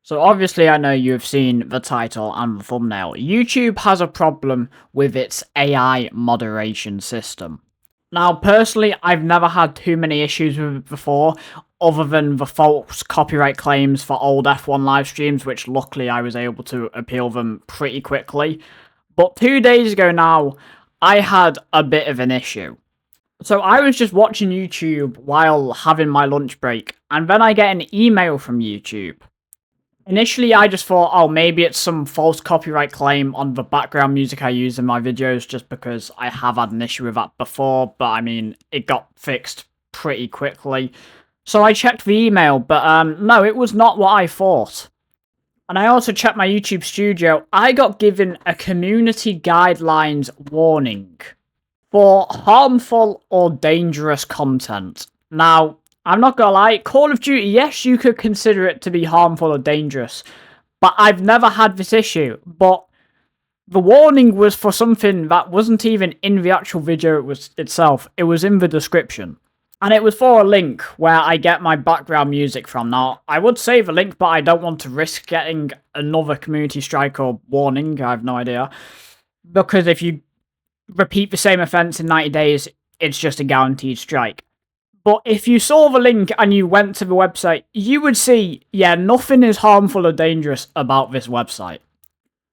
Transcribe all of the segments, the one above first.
So obviously I know you've seen the title and the thumbnail. YouTube has a problem with its AI moderation system. Now personally, I've never had too many issues with it before, other than the false copyright claims for old F1 live streams, which luckily I was able to appeal them pretty quickly. But 2 days ago now, I had a bit of an issue. So I was just watching YouTube while having my lunch break, and then I get an email from YouTube. Initially, I just thought, oh, maybe it's some false copyright claim on the background music I use in my videos, just because I have had an issue with that before, but I mean, it got fixed pretty quickly. So I checked the email, but no, it was not what I thought. And I also checked my YouTube studio. I got given a community guidelines warning for harmful or dangerous content. Now, I'm not gonna lie, Call of Duty, yes, you could consider it to be harmful or dangerous, but I've never had this issue. But the warning was for something that wasn't even in the actual video itself, it was in the description. And it was for a link where I get my background music from. Now, I would save a link, but I don't want to risk getting another community strike or warning, I have no idea. Because if you repeat the same offense in 90 days, it's just a guaranteed strike. But if you saw the link and you went to the website, you would see, yeah, nothing is harmful or dangerous about this website.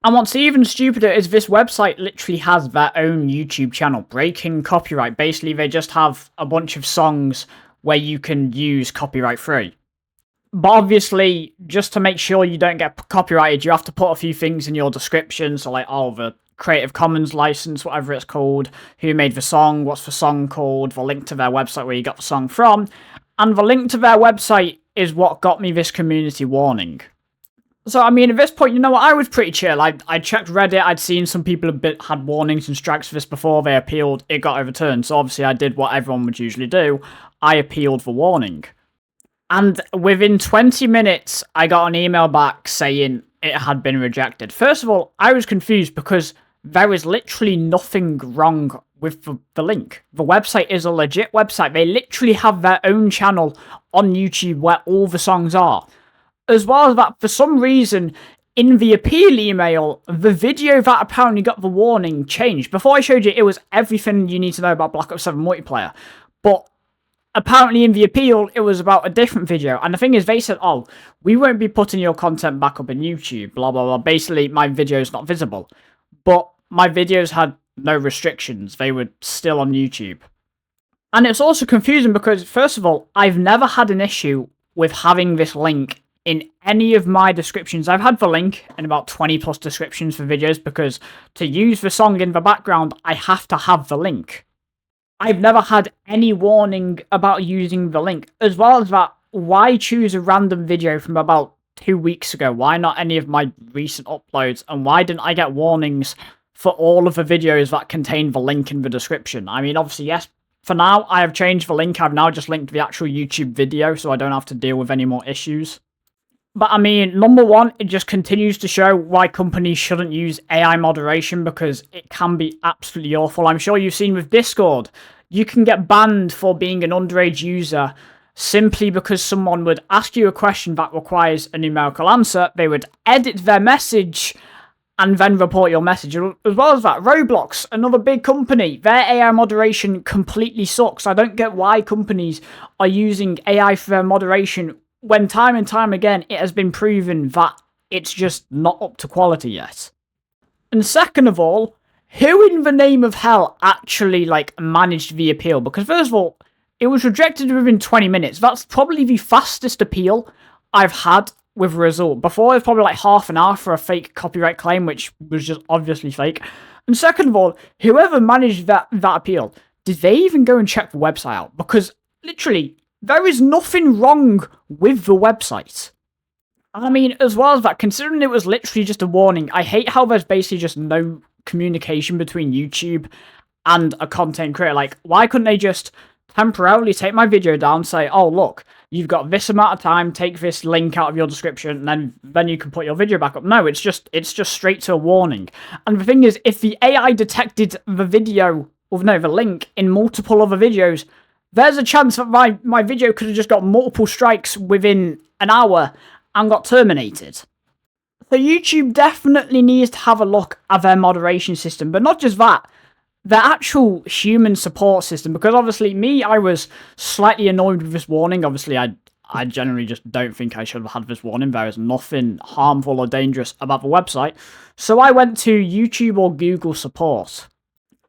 And what's even stupider is this website literally has their own YouTube channel, breaking copyright. Basically, they just have a bunch of songs where you can use copyright free. But obviously, just to make sure you don't get copyrighted, you have to put a few things in your description. So like, oh, the Creative Commons license, whatever it's called, who made the song, what's the song called, the link to their website where you got the song from, and the link to their website is what got me this community warning. So, I mean, at this point, you know what, I was pretty chill. I checked Reddit, I'd seen some people had warnings and strikes for this before, they appealed, it got overturned, so obviously I did what everyone would usually do, I appealed the warning. And within 20 minutes, I got an email back saying it had been rejected. First of all, I was confused because there is literally nothing wrong with the link. The website is a legit website. They literally have their own channel on YouTube where all the songs are. As well as that, for some reason, in the appeal email, the video that apparently got the warning changed. Before I showed you, it was everything you need to know about Black Ops 7 multiplayer. But apparently in the appeal, it was about a different video. And the thing is, they said, oh, we won't be putting your content back up in YouTube, blah, blah, blah. Basically, my video is not visible. But my videos had no restrictions. They were still on YouTube. And it's also confusing because, first of all, I've never had an issue with having this link in any of my descriptions. I've had the link in about 20 plus descriptions for videos because to use the song in the background, I have to have the link. I've never had any warning about using the link. As well as that, why choose a random video from about 2 weeks ago? Why not any of my recent uploads? And why didn't I get warnings for all of the videos that contain the link in the description? I mean, obviously, yes, for now, I have changed the link. I've now just linked the actual YouTube video, so I don't have to deal with any more issues. But I mean, number one, it just continues to show why companies shouldn't use AI moderation because it can be absolutely awful. I'm sure you've seen with Discord, you can get banned for being an underage user simply because someone would ask you a question that requires a numerical answer, they would edit their message, and then report your message. As well as that, Roblox, another big company, their AI moderation completely sucks. I don't get why companies are using AI for their moderation when time and time again it has been proven that it's just not up to quality yet. And second of all, who in the name of hell actually, managed the appeal? Because first of all, it was rejected within 20 minutes. That's probably the fastest appeal I've had with a result. Before, it was probably half an hour for a fake copyright claim, which was just obviously fake. And second of all, whoever managed that appeal, did they even go and check the website out? Because, literally, there is nothing wrong with the website. I mean, as well as that, considering it was literally just a warning, I hate how there's basically just no communication between YouTube and a content creator. Why couldn't they just temporarily take my video down, say, oh, look, you've got this amount of time, take this link out of your description, and then you can put your video back up. No, it's just straight to a warning. And the thing is, if the AI detected the the link in multiple other videos, there's a chance that my video could have just got multiple strikes within an hour, and got terminated. So YouTube definitely needs to have a look at their moderation system, but not just that, their actual human support system, because obviously I was slightly annoyed with this warning. Obviously I generally just don't think I should have had this warning. There is nothing harmful or dangerous about the website. So I went to YouTube or Google support.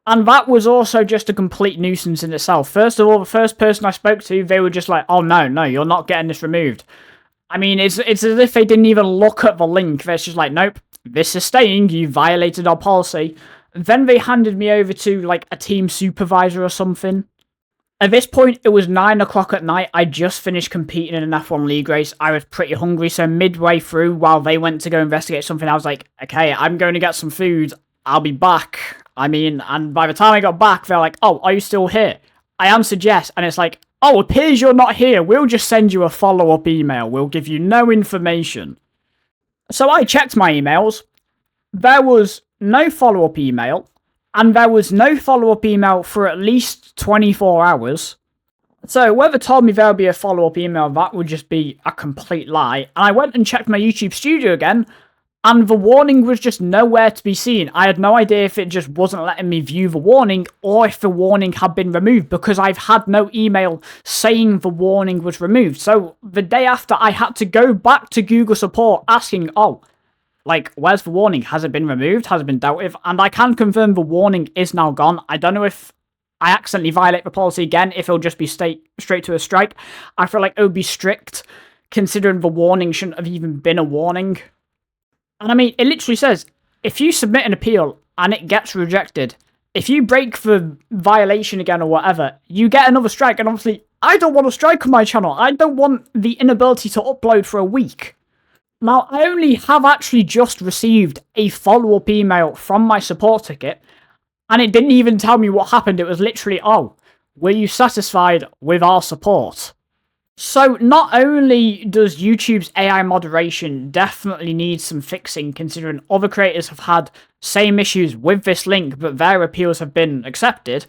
And that was also just a complete nuisance in itself. First of all, the first person I spoke to, they were just like, oh no, you're not getting this removed. I mean, it's as if they didn't even look at the link. They're just like, nope, this is staying, you violated our policy. Then they handed me over to, like, a team supervisor or something. At this point, it was 9 o'clock at night. I just finished competing in an F1 league race. I was pretty hungry, so midway through, while they went to go investigate something, I was like, okay, I'm going to get some food. I'll be back. I mean, and by the time I got back, they're like, oh, are you still here? I answered yes, and it's like, oh, appears you're not here. We'll just send you a follow-up email. We'll give you no information. So I checked my emails. There was no follow-up email, and there was no follow-up email for at least 24 hours. So whoever told me there would be a follow-up email, that would just be a complete lie. And I went and checked my YouTube studio again, and the warning was just nowhere to be seen. I had no idea if it just wasn't letting me view the warning or if the warning had been removed, because I've had no email saying the warning was removed. So the day after, I had to go back to Google support asking, oh, like, where's the warning? Has it been removed? Has it been dealt with? And I can confirm the warning is now gone. I don't know if I accidentally violate the policy again, if it'll just be straight to a strike. I feel like it would be strict, considering the warning shouldn't have even been a warning. And I mean, it literally says, if you submit an appeal and it gets rejected, if you break the violation again or whatever, you get another strike. And obviously, I don't want a strike on my channel. I don't want the inability to upload for a week. Now, I only have actually just received a follow-up email from my support ticket, and it didn't even tell me what happened. It was literally, oh, were you satisfied with our support? So not only does YouTube's AI moderation definitely need some fixing, considering other creators have had same issues with this link, but their appeals have been accepted,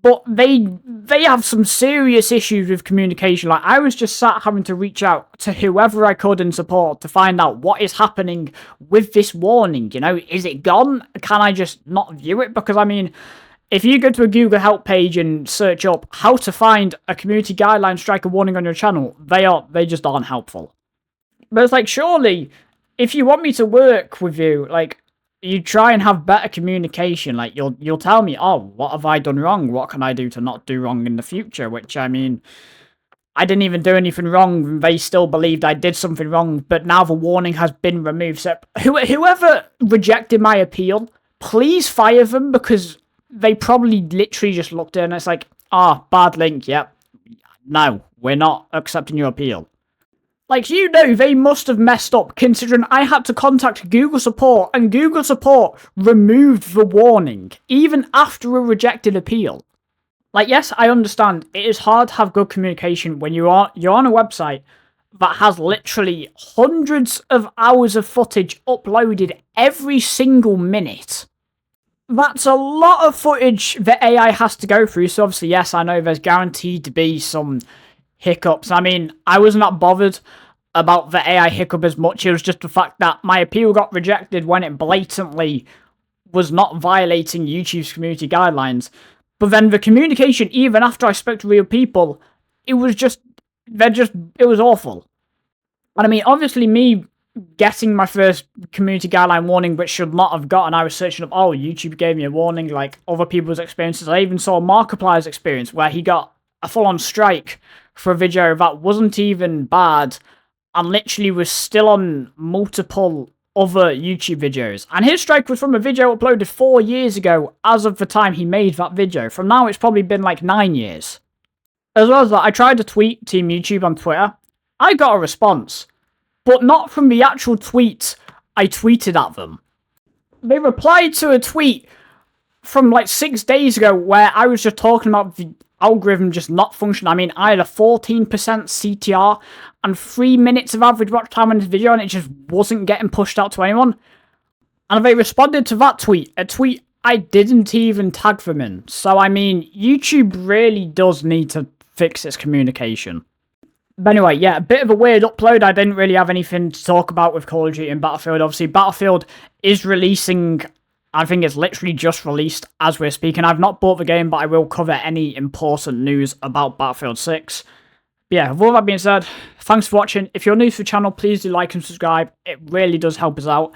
but they have some serious issues with communication. Like, I was just sat having to reach out to whoever I could in support to find out what is happening with this warning. You know, is it gone? Can I just not view it? Because, I mean, if you go to a Google help page and search up how to find a community guideline strike a warning on your channel, they just aren't helpful. But it's like, surely, if you want me to work with you, like, you try and have better communication. Like, you'll tell me, oh, what have I done wrong? What can I do to not do wrong in the future? Which, I mean, I didn't even do anything wrong. They still believed I did something wrong, but now the warning has been removed. So whoever rejected my appeal, please fire them, because they probably literally just looked at it and it's like, bad link, yep. No, we're not accepting your appeal. Like, you know, they must have messed up, considering I had to contact Google support, and Google support removed the warning, even after a rejected appeal. Like, yes, I understand, it is hard to have good communication when you're on a website that has literally hundreds of hours of footage uploaded every single minute. That's a lot of footage that AI has to go through, so obviously, yes, I know there's guaranteed to be some hiccups. I mean, I was not bothered about the AI hiccup as much. It was just the fact that my appeal got rejected when it blatantly was not violating YouTube's community guidelines. But then the communication, even after I spoke to real people, it was awful. And I mean, obviously me getting my first community guideline warning, which should not have gotten, I was searching up, oh, YouTube gave me a warning, like other people's experiences. I even saw Markiplier's experience where he got a full-on strike for a video that wasn't even bad and literally was still on multiple other YouTube videos. And his strike was from a video uploaded 4 years ago as of the time he made that video. From now, it's probably been like 9 years. As well as that, I tried to tweet Team YouTube on Twitter. I got a response, but not from the actual tweet I tweeted at them. They replied to a tweet from like 6 days ago where I was just talking about the algorithm just not functioning. I mean, I had a 14% CTR and 3 minutes of average watch time on this video, and it just wasn't getting pushed out to anyone. And they responded to that tweet, a tweet I didn't even tag them in. So, I mean, YouTube really does need to fix its communication. But anyway, yeah, a bit of a weird upload. I didn't really have anything to talk about with Call of Duty and Battlefield. Obviously, Battlefield is releasing, I think it's literally just released as we're speaking. I've not bought the game, but I will cover any important news about Battlefield 6. But yeah, with all that being said, thanks for watching. If you're new to the channel, please do like and subscribe. It really does help us out.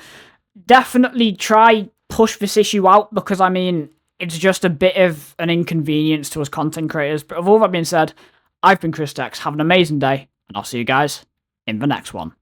Definitely try push this issue out, because I mean, it's just a bit of an inconvenience to us content creators. But with all that being said, I've been Chris Dex. Have an amazing day, and I'll see you guys in the next one.